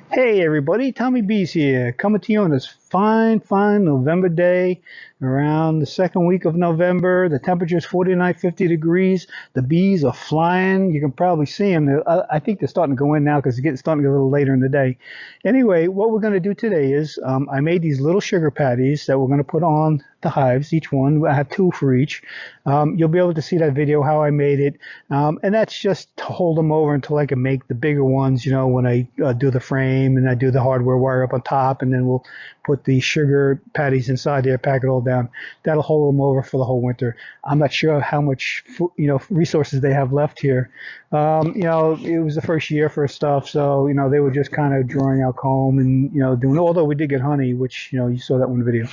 Hey everybody, Tommy Beez here, coming to you on this fine November day around the second week of November. The temperature is 49, 50 degrees. The bees are flying. You can probably see them. I think they're starting to go in now because it's starting to get a little later in the day. Anyway, what we're going to do today is I made these little sugar patties that we're going to put on the hives, each one. I have two for each. You'll be able to see that video how I made it. And that's just to hold them over until I can make the bigger ones, you know, when I do the frame and I do the hardware wire up on top, and then we'll put the sugar patties inside there, pack it all down. That'll hold them over for the whole winter. I'm not sure how much, resources they have left here. It was the first year for stuff, so, they were just kind of drawing out comb and, doing, although we did get honey, which, you saw that one video.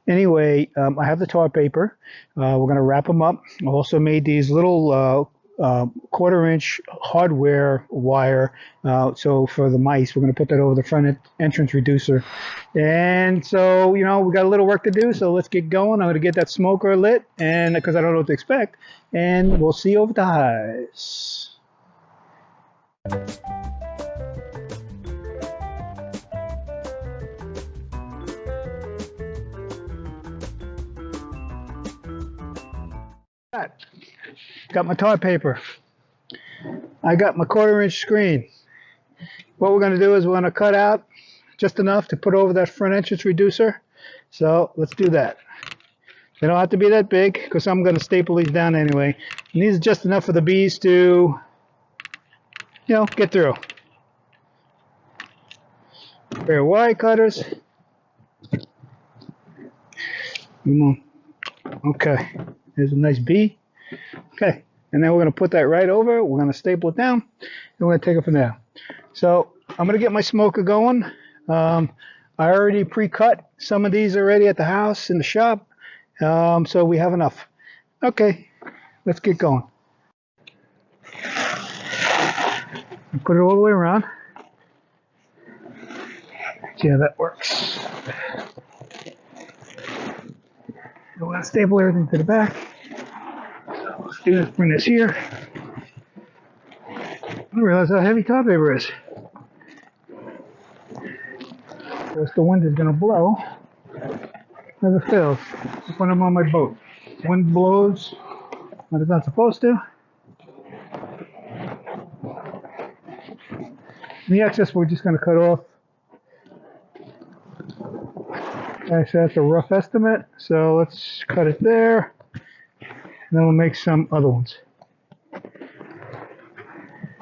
Anyway, I have the tar paper. We're going to wrap them up. I also made these little quarter-inch hardware wire. So for the mice, we're going to put that over the front entrance reducer. And so, we got a little work to do. So let's get going. I'm going to get that smoker lit, and because I don't know what to expect. And we'll see you over the hives. Got my tar paper. I got my quarter-inch screen. What we're going to do is we're going to cut out just enough to put over that front entrance reducer. So let's do that. They don't have to be that big because I'm going to staple these down anyway. And these are just enough for the bees to, get through. Pair of wire cutters. Come on. Okay. There's a nice bee. Okay. And then we're going to put that right over. We're going to staple it down. And we're going to take it from there. So I'm going to get my smoker going. I already pre-cut some of these already at the house in the shop. So we have enough. Okay. Let's get going. Put it all the way around. See how that works. We're going to staple everything to the back. So let's do this. Bring this here. I didn't realize how heavy tar paper is. Of course, the wind is going to blow as it fills. When I'm on my boat, wind blows when it's not supposed to. The excess we're just going to cut off. Actually, that's a rough estimate, so let's cut it there, and then we'll make some other ones.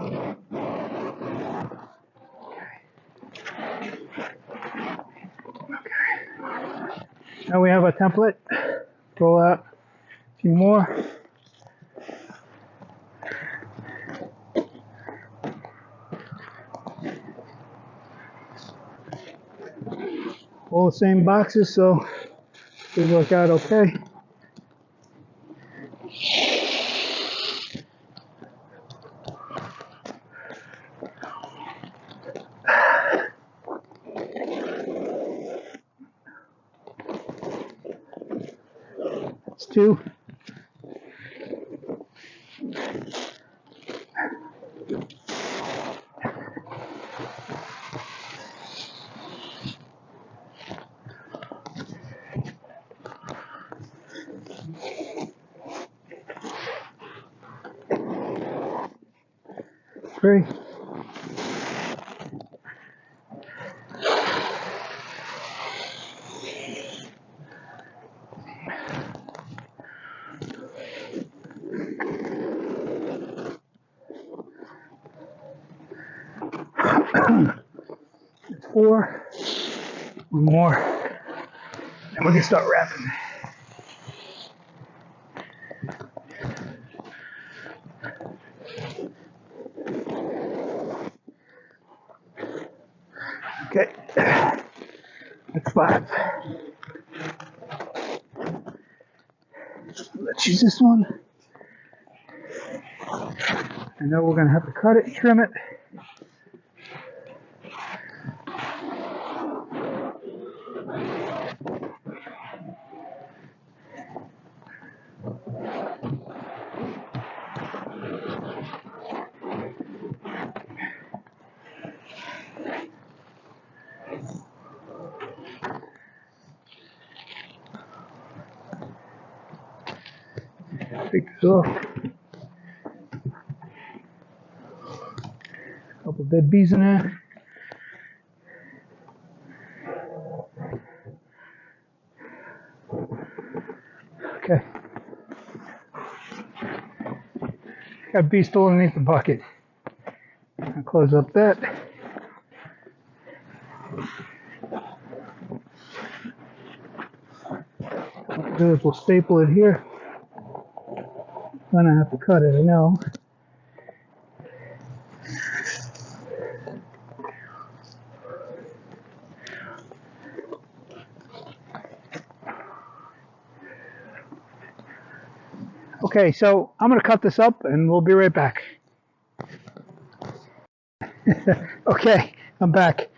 Okay. Now we have a template. Pull out a few more. All the same boxes, so should work out okay. That's two. Three. That's four. One more. And we can start wrapping. Okay, that's five. Let's use this one. I know we're going to have to cut it, trim it. Take this off. A couple dead bees in there. Okay. Got bees still underneath the bucket. I'll close up that. What we'll do is we'll staple it here. I'm gonna have to cut it, I know. Okay, so I'm gonna cut this up and we'll be right back. Okay, I'm back.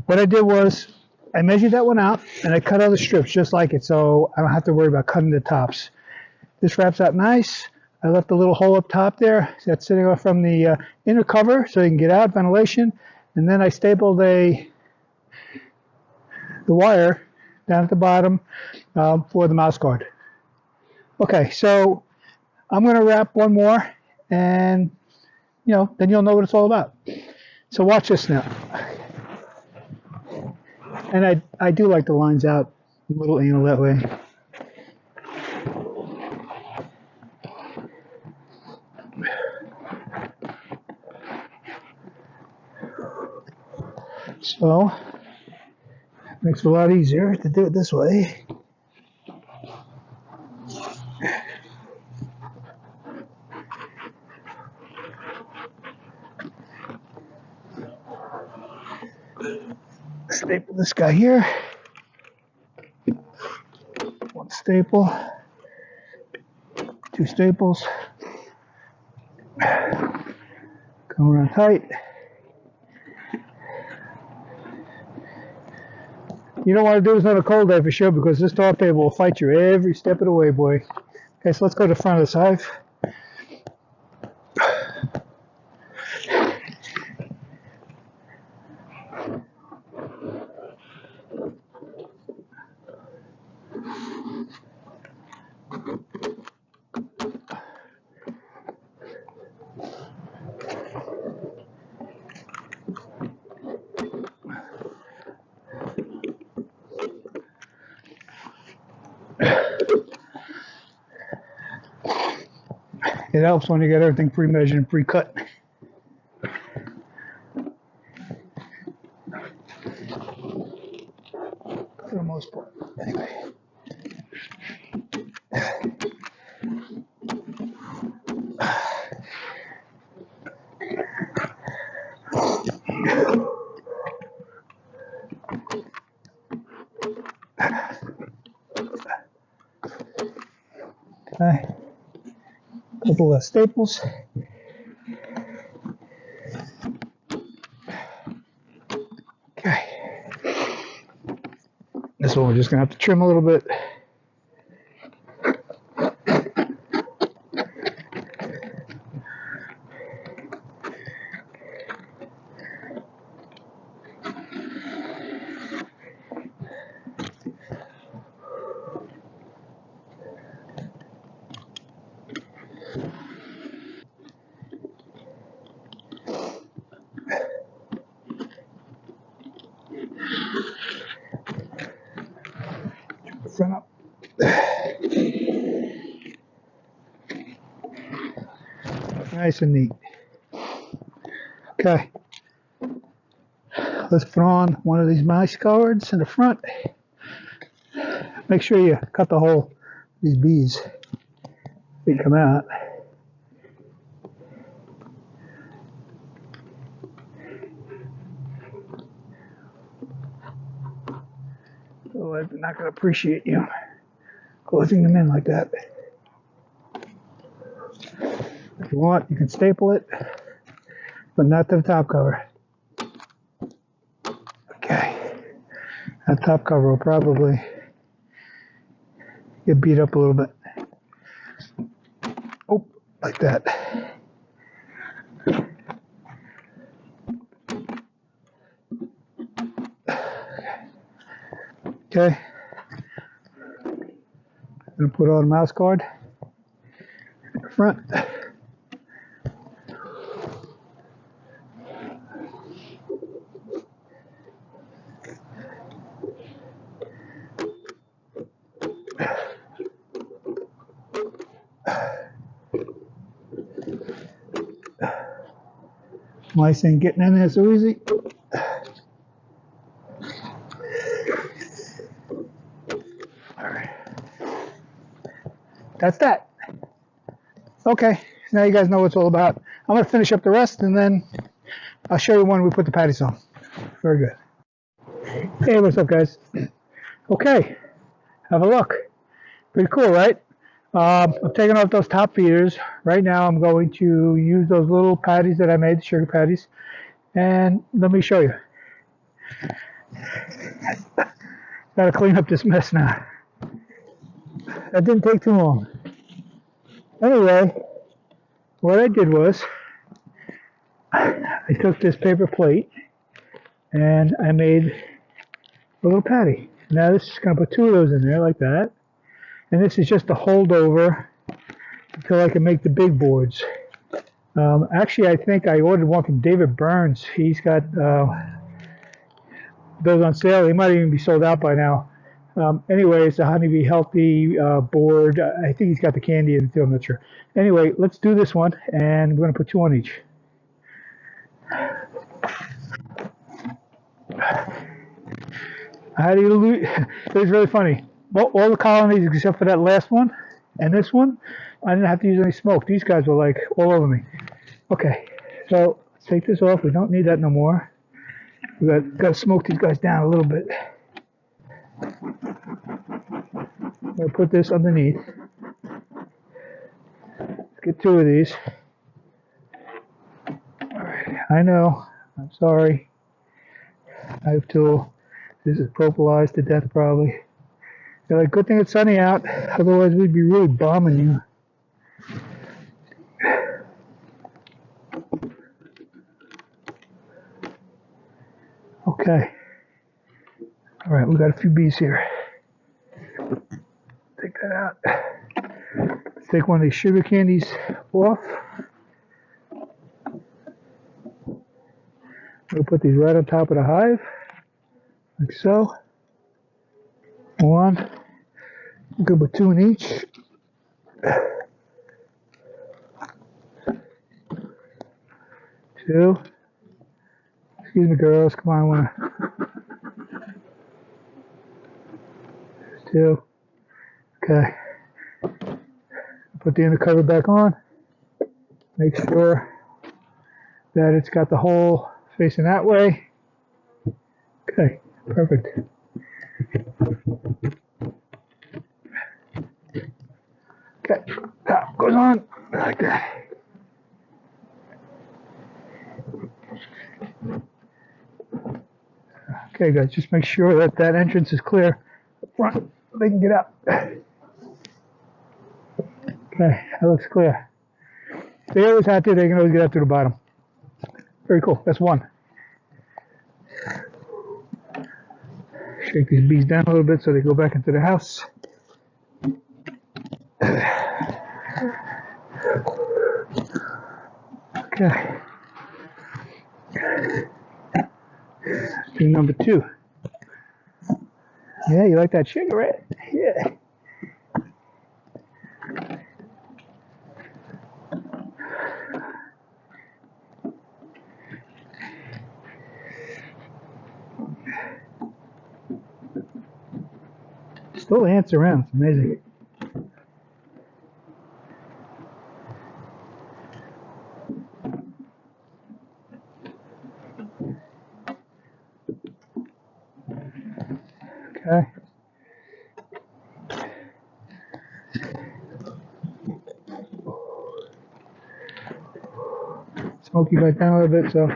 What I did was I measured that one out and I cut all the strips just like it, so I don't have to worry about cutting the tops. This wraps out nice. I left a little hole up top there that's sitting off from the inner cover so you can get out ventilation. And then I stapled the wire down at the bottom for the mouse guard. Okay, so I'm going to wrap one more, and then you'll know what it's all about. So watch this now. And I do like the lines out a little anal that way. So it makes it a lot easier to do it this way. Staple this guy here. One staple. Two staples. Come around tight. You don't want to do this on a cold day for sure, because this tar paper will fight you every step of the way, boy. Okay, so let's go to the front of this hive. It helps when you get everything pre-measured and pre-cut. For the most part, anyway. Okay. Couple of staples. Okay. This one we're just gonna have to trim a little bit. Front up. Nice and neat. Okay. Let's put on one of these mouse guards in the front. Make sure you cut the hole. These bees, they come out. Oh, I'm not going to appreciate you closing them in like that. If you want, you can staple it, but not to the top cover. Okay. That top cover will probably get beat up a little bit. Oh, like that. Okay. I'm going to put on the mouse guard. front. Mice ain't getting in there so easy. Alright. That's that. Okay, now you guys know what it's all about. I'm going to finish up the rest and then I'll show you when we put the patties on. Very good. Hey, what's up, guys? Okay, have a look. Pretty cool, right? I'm taking off those top feeders. Right now I'm going to use those little patties that I made, the sugar patties. And let me show you. Gotta clean up this mess now. That didn't take too long. Anyway, what I did was I took this paper plate and I made a little patty. Now this is going to put 2 of those in there like that. And this is just a holdover until I can make the big boards. Actually, I think I ordered one from David Burns. He's got those on sale. They might even be sold out by now. Anyway, it's a Honeybee Healthy board. I think he's got the candy in it too. I'm not sure. Anyway, let's do this one, and we're going to put 2 on each. How do you lose? It was really funny. Well, all the colonies except for that last one and this one, I didn't have to use any smoke. These guys were like all over me. Okay, so let's take this off. We don't need that no more. We got to smoke these guys down a little bit. I'm going to put this underneath. Let's get 2 of these. All right, I know. I'm sorry. Hive tool. This is propolized to death probably. They're like, good thing it's sunny out, otherwise we'd be really bombing you. Okay. All right, we got a few bees here. Take that out. Let's take one of these sugar candies off. We'll put these right on top of the hive, like so. 1. We're gonna put 2 in each. 2. Excuse me, girls. Come on, I wanna. 2. Okay. Put the inner cover back on. Make sure that it's got the hole facing that way. Okay, perfect. Okay, top goes on like that. Okay, guys, just make sure that that entrance is clear up front. They can get out. Okay, that looks clear. If the air is out there, they can always get out to the bottom. Very cool. That's 1. Shake these bees down a little bit so they go back into the house. Okay. Let's do number 2. Yeah, you like that sugar, right? Yeah. Still ants around. It's amazing. Okay. Smoke you guys down a little bit, so.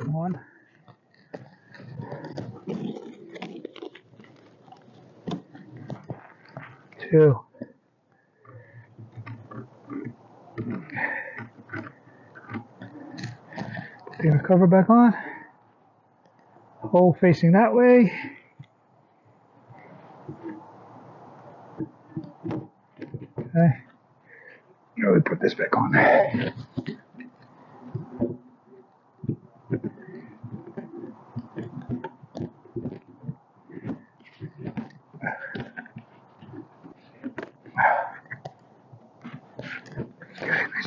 One. 2. cover back on. Hole facing that way. Okay. Now we put this back on. Nice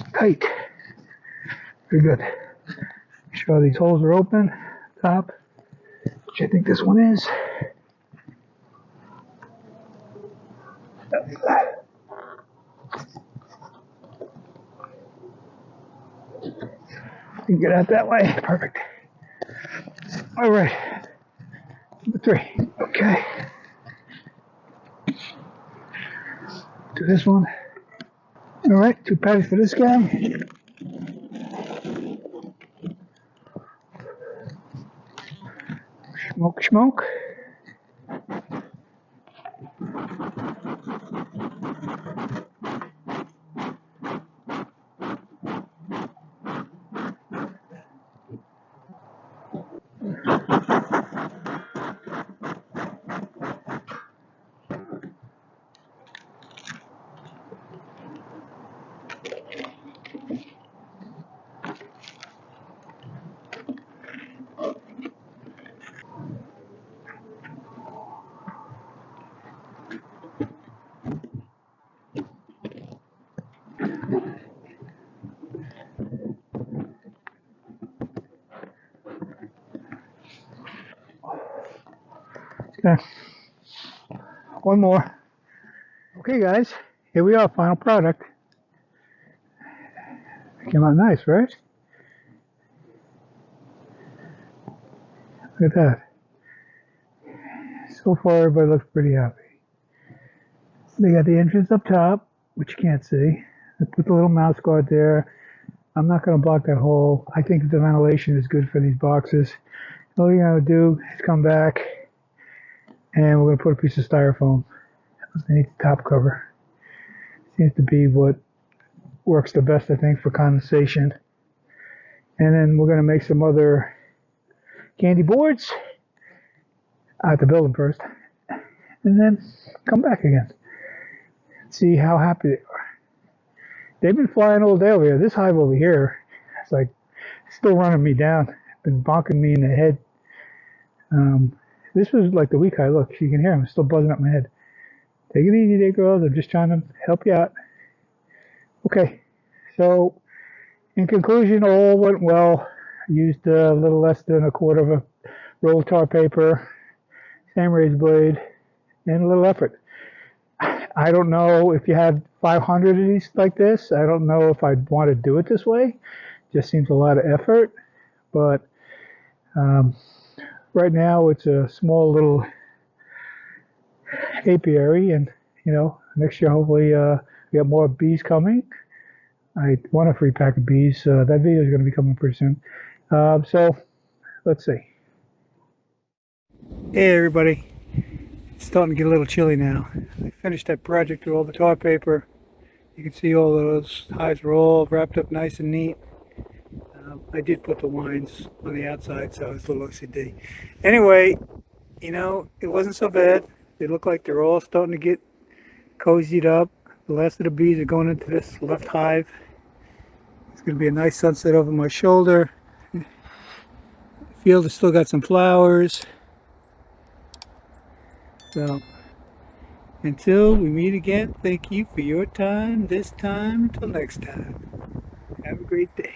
and tight. Very good. Make sure these holes are open. Top, which I think this one is. You can get out that way. Perfect. All right. Number 3. Okay. Do this one. All right. 2 patties for this guy. Smoke, smoke. Okay. One more. Okay, guys. Here we are. Final product. Came out nice, right? Look at that. So far, everybody looks pretty happy. They got the entrance up top, which you can't see. They put the little mouse guard there. I'm not going to block that hole. I think the ventilation is good for these boxes. All you're going to do is come back, and we're going to put a piece of styrofoam underneath the top cover. Seems to be what works the best, I think, for condensation. And then we're going to make some other candy boards. I have to build them first. And then come back again. See how happy they are. They've been flying all day over here. This hive over here, it's like still running me down. Been bonking me in the head. This was like the weak hive. Look, you can hear him still buzzing up my head. Take it easy there, girls. I'm just trying to help you out. Okay, so in conclusion, all went well. I used a little less than a quarter of a roll of tar paper, same razor blade, and a little effort. I don't know if you had 500 of these like this. I don't know if I'd want to do it this way. Just seems a lot of effort. But right now it's a small little apiary, and next year hopefully we have more bees coming. I want a free pack of bees. That video is going to be coming pretty soon. So let's see. Hey everybody. It's starting to get a little chilly now. I finished that project with all the tar paper. You can see all those hives are all wrapped up nice and neat. I did put the lines on the outside, so it's a little OCD. Anyway, it wasn't so bad. They look like they're all starting to get cozied up. The last of the bees are going into this left hive. It's going to be a nice sunset over my shoulder. The field has still got some flowers. So, until we meet again, thank you for your time this time. Until next time, have a great day.